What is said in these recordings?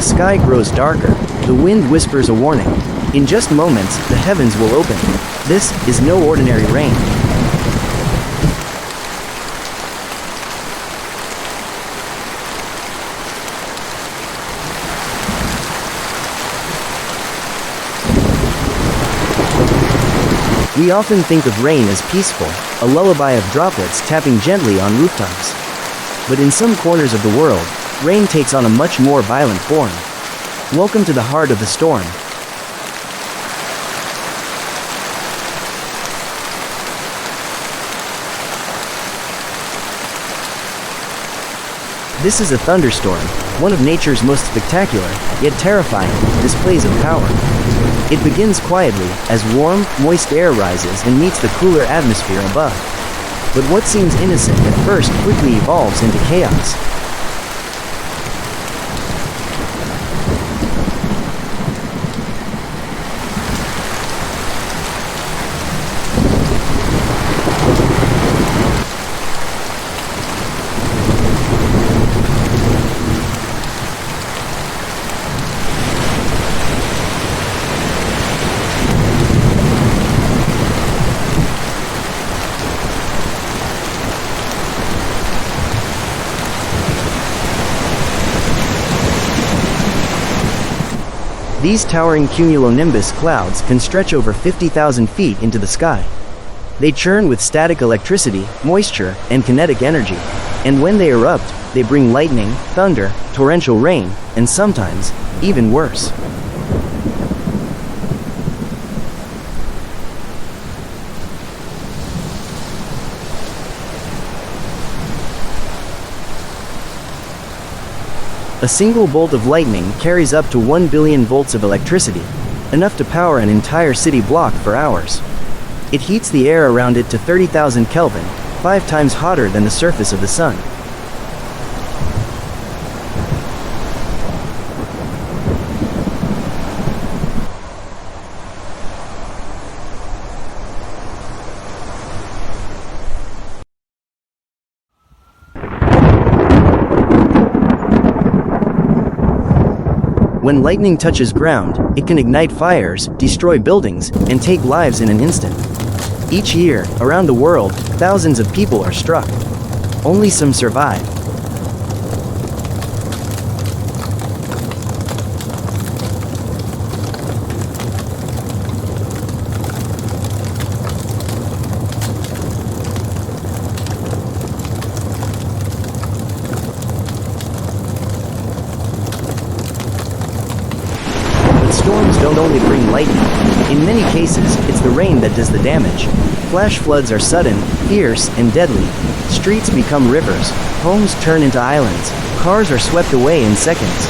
sky grows darker, the wind whispers a warning. In just moments, the heavens will open. This is no ordinary rain. We often think of rain as peaceful, a lullaby of droplets tapping gently on rooftops. But in some corners of the world, rain takes on a much more violent form. Welcome to the heart of the storm. This is a thunderstorm, one of nature's most spectacular, yet terrifying, displays of power. It begins quietly, as warm, moist air rises and meets the cooler atmosphere above. But what seems innocent at first quickly evolves into chaos. These towering cumulonimbus clouds can stretch over 50,000 feet into the sky. They churn with static electricity, moisture, and kinetic energy. And when they erupt, they bring lightning, thunder, torrential rain, and sometimes, even worse. A single bolt of lightning carries up to 1 billion volts of electricity, enough to power an entire city block for hours. It heats the air around it to 30,000 Kelvin, 5 times hotter than the surface of the sun. When lightning touches ground, it can ignite fires, destroy buildings, and take lives in an instant. Each year, around the world, thousands of people are struck. Only some survive. Storms don't only bring lightning. In many cases, it's the rain that does the damage. Flash floods are sudden, fierce, and deadly. Streets become rivers. Homes turn into islands. Cars are swept away in seconds.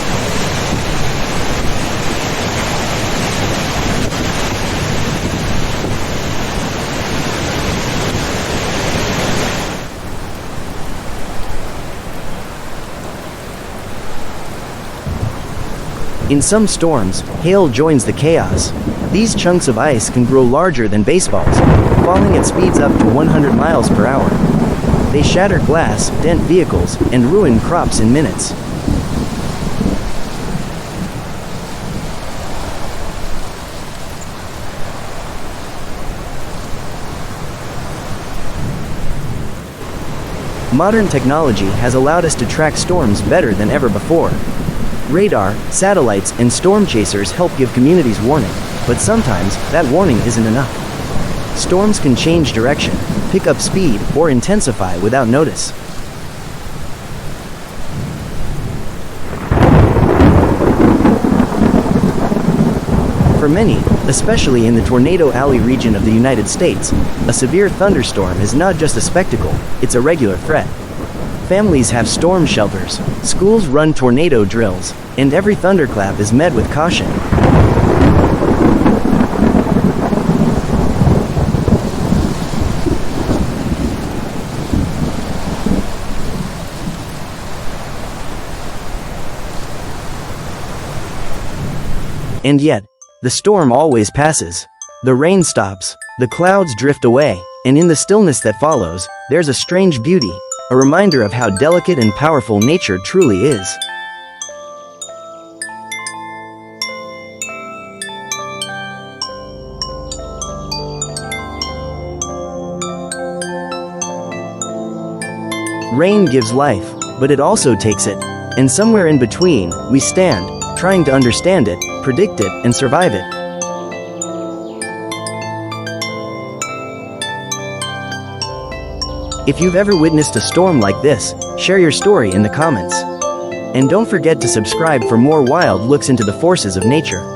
In some storms, hail joins the chaos. These chunks of ice can grow larger than baseballs, falling at speeds up to 100 miles per hour. They shatter glass, dent vehicles, and ruin crops in minutes. Modern technology has allowed us to track storms better than ever before. Radar, satellites, and storm chasers help give communities warning, but sometimes that warning isn't enough. Storms can change direction, pick up speed, or intensify without notice. For many, especially in the Tornado Alley region of the United States, a severe thunderstorm is not just a spectacle, it's a regular threat. Families have storm shelters, schools run tornado drills, and every thunderclap is met with caution. And yet, the storm always passes. The rain stops, the clouds drift away, and in the stillness that follows, there's a strange beauty, a reminder of how delicate and powerful nature truly is. Rain gives life, but it also takes it. And somewhere in between, we stand, trying to understand it, predict it, and survive it. If you've ever witnessed a storm like this, share your story in the comments. And don't forget to subscribe for more wild looks into the forces of nature.